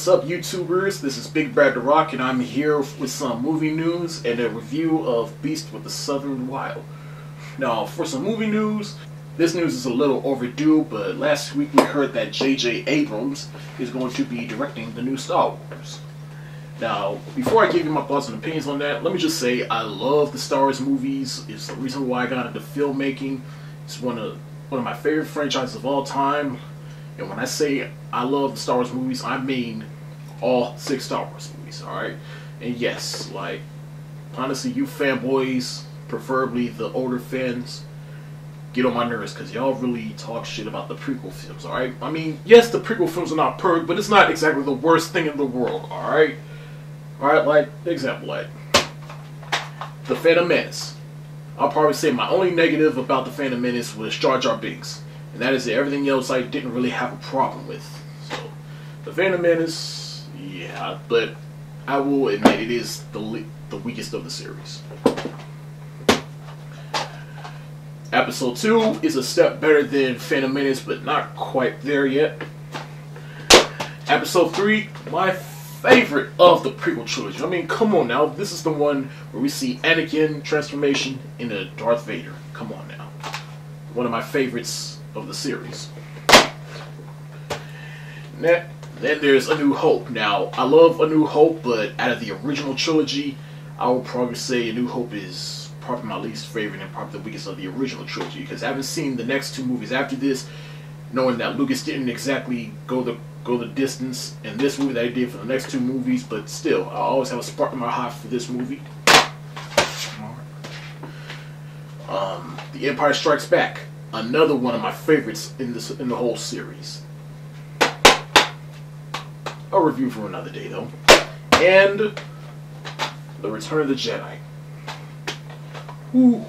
up, YouTubers? This is Big Brad the Rock, and I'm here with some movie news and a review of Beast with the Southern Wild. Now, for some movie news, this news is a little overdue, but last week we heard that J.J. Abrams is going to be directing the new Star Wars. Now, before I give you my thoughts and opinions on that, let me just say I love the Star Wars movies. It's the reason why I got into filmmaking. It's one of my favorite franchises of all time. And when I say I love the Star Wars movies, I mean all 6 Star Wars movies, alright? And yes, like, honestly, you fanboys, preferably the older fans, get on my nerves because y'all really talk shit about the prequel films, alright? I mean, yes, the prequel films are not perfect, but it's not exactly the worst thing in the world, alright? Alright, like, example, like, The Phantom Menace. I'll probably say my only negative about The Phantom Menace was Jar Jar Binks. And that is it. Everything else I didn't really have a problem with. So, The Phantom Menace, yeah, but I will admit it is the weakest of the series. Episode 2 is a step better than Phantom Menace, but not quite there yet. Episode 3, my favorite of the prequel trilogy. I mean, come on now. This is the one where we see Anakin transformation into Darth Vader. Come on now. One of my favorites of the series. Then there's A New Hope. Now, I love A New Hope, but out of the original trilogy, I would probably say A New Hope is probably my least favorite and probably the weakest of the original trilogy, because I haven't seen the next 2 movies after this, knowing that Lucas didn't exactly go the distance in this movie that he did for the next 2 movies, but still, I always have a spark in my heart for this movie. The Empire Strikes Back. Another one of my favorites in the whole series. A review for another day, though. And The Return of the Jedi. Ooh.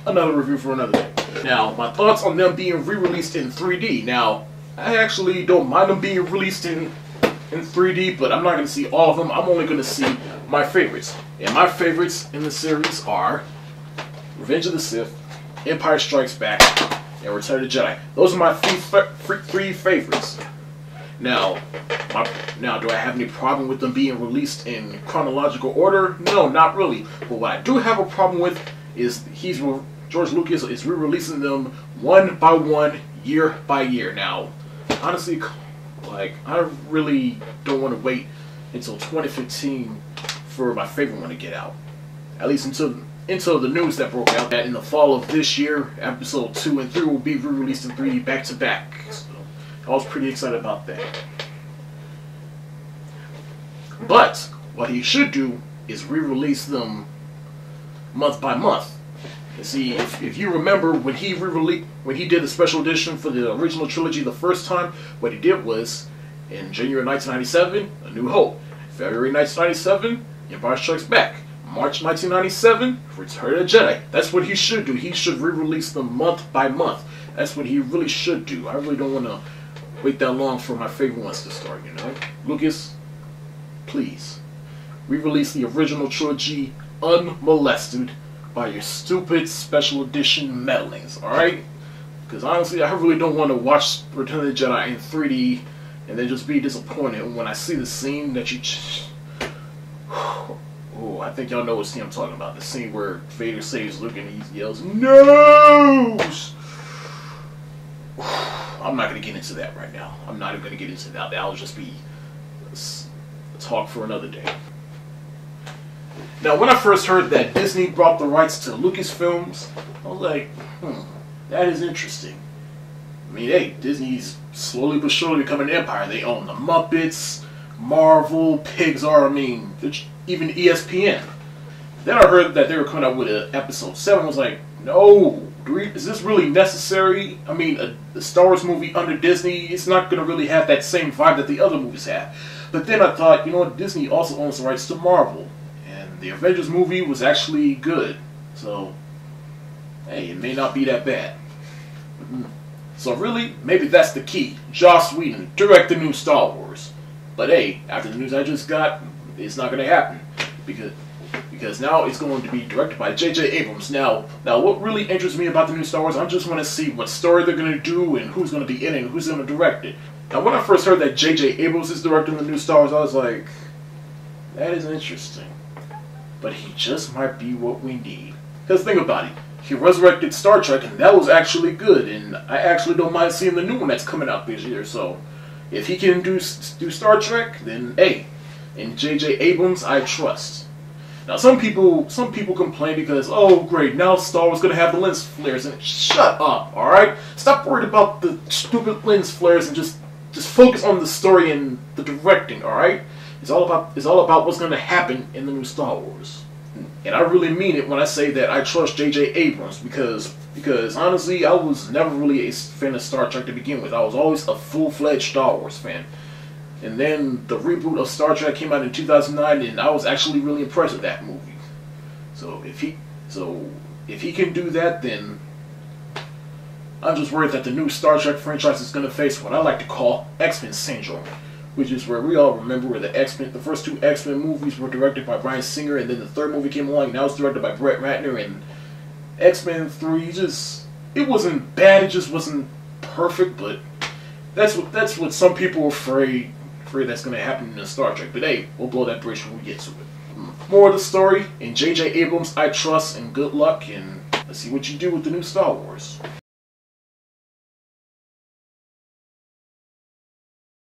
Another review for another day. Now, my thoughts on them being re-released in 3D. Now, I actually don't mind them being released in 3D, but I'm not going to see all of them. I'm only going to see my favorites. And my favorites in the series are Revenge of the Sith, Empire Strikes Back, and Return of the Jedi. Those are my 3 favorites. Now, do I have any problem with them being released in chronological order? No, not really. But what I do have a problem with is George Lucas is re-releasing them one by one, year by year. Now, honestly, like, I really don't want to wait until 2015 for my favorite one to get out. At least until the news that broke out that in the fall of this year, episode 2 and 3 will be re-released in 3D back to back. So I was pretty excited about that. But what he should do is re-release them month by month. You see, if you remember when he did the special edition for the original trilogy the first time, what he did was in January 1997, A New Hope. February 1997, Empire Strikes Back. March 1997, Return of the Jedi. That's what he should do. He should re-release them month by month. That's what he really should do. I really don't want to wait that long for my favorite ones to start, you know? Lucas, please, re-release the original trilogy unmolested by your stupid special edition meddlings, alright? Because honestly, I really don't want to watch Return of the Jedi in 3D and then just be disappointed when I see the scene that you... Oh, I think y'all know what scene I'm talking about. The scene where Vader saves Luke and he yells, "No!" I'm not going to get into that right now. I'm not even going to get into that. That'll just be a talk for another day. Now, when I first heard that Disney brought the rights to Lucasfilms, I was like, that is interesting. I mean, hey, Disney's slowly but surely becoming an empire. They own the Muppets, Marvel, Pixar, I mean, even ESPN. Then I heard that they were coming out with an episode 7. I was like, no, is this really necessary? I mean, a Star Wars movie under Disney, it's not going to really have that same vibe that the other movies have. But then I thought, you know what, Disney also owns the rights to Marvel. And the Avengers movie was actually good. So, hey, it may not be that bad. So really, maybe that's the key. Joss Whedon, direct the new Star Wars. But hey, after the news I just got, it's not going to happen. Because now it's going to be directed by J.J. Abrams. Now what really interests me about the new Star Wars, I just want to see what story they're going to do and who's going to be in it and who's going to direct it. Now, when I first heard that J.J. Abrams is directing the new Star Wars, I was like, that is interesting. But he just might be what we need. Because think about it. He resurrected Star Trek, and that was actually good. And I actually don't mind seeing the new one that's coming out this year. So, if he can do Star Trek, then hey. And J.J. Abrams, I trust. Now, some people complain because, oh great, now Star Wars gonna have the lens flares. And shut up, all right? Stop worried about the stupid lens flares and just focus on the story and the directing, all right? It's all about what's gonna happen in the new Star Wars. And I really mean it when I say that I trust J.J. Abrams because honestly, I was never really a fan of Star Trek to begin with. I was always a full-fledged Star Wars fan. And then the reboot of Star Trek came out in 2009, and I was actually really impressed with that movie. So if he can do that, then I'm just worried that the new Star Trek franchise is going to face what I like to call X-Men syndrome, which is where we all remember where the first two X-Men movies were directed by Bryan Singer, and then the third movie came along, and now it's directed by Brett Ratner, and X-Men 3 it wasn't bad, it just wasn't perfect, but that's what some people are afraid that's going to happen in Star Trek. But hey, we'll blow that bridge when we get to it. More of the story, in J.J. Abrams, I trust, and good luck, and let's see what you do with the new Star Wars.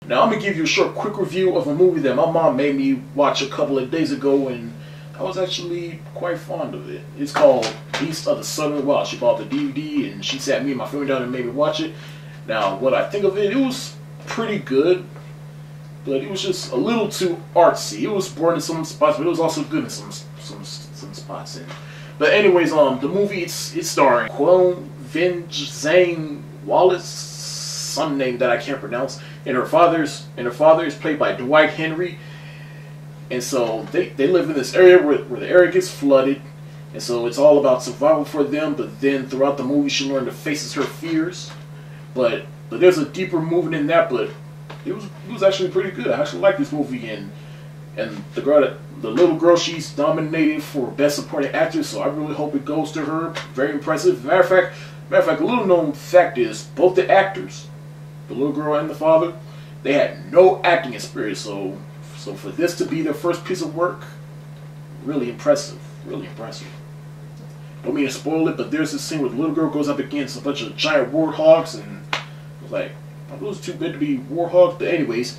Now I'm going to give you a short, quick review of a movie that my mom made me watch a couple of days ago, and I was actually quite fond of it. It's called Beast of the Southern Wild. She bought the DVD, and she sat me and my family down and made me watch it. Now, what I think of it, it was pretty good, but it was just a little too artsy. It was boring in some spots, but it was also good in some spots. But anyways, the movie, it's starring Zhang Wallace, some name that I can't pronounce, and her father is played by Dwight Henry. And so they live in this area where the area gets flooded, and so it's all about survival for them. But then throughout the movie, she learned to face her fears. But there's a deeper movement in that. But it was actually pretty good. I actually like this movie, and the little girl, she's nominated for Best Supporting Actress. So I really hope it goes to her. Very impressive. Matter of fact, a little known fact is both the actors, the little girl and the father, they had no acting experience. So for this to be their first piece of work, really impressive. Really impressive. Don't mean to spoil it, but there's this scene where the little girl goes up against a bunch of giant warthogs, and I was like, are those too big to be warthogs? But anyways,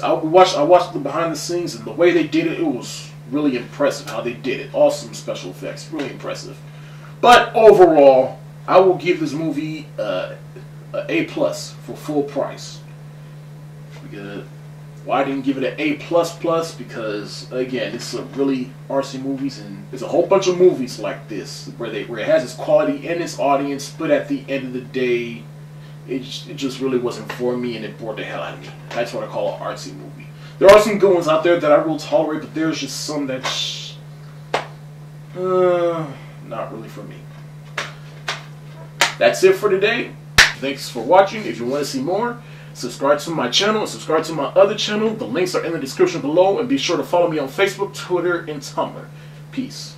I watched the behind the scenes, and the way they did it, it was really impressive how they did it. Awesome special effects, really impressive. But overall, I will give this movie a A+ for full price. Because why I didn't give it an A++? Because again, it's a really artsy movies, and there's a whole bunch of movies like this where it has its quality and its audience, but at the end of the day, it just really wasn't for me, and it bored the hell out of me. That's what I call an artsy movie. There are some good ones out there that I will tolerate, but there's just some that not really for me. That's it for today. Thanks for watching. If you want to see more, subscribe to my channel and subscribe to my other channel. The links are in the description below, and be sure to follow me on Facebook, Twitter, and Tumblr. Peace.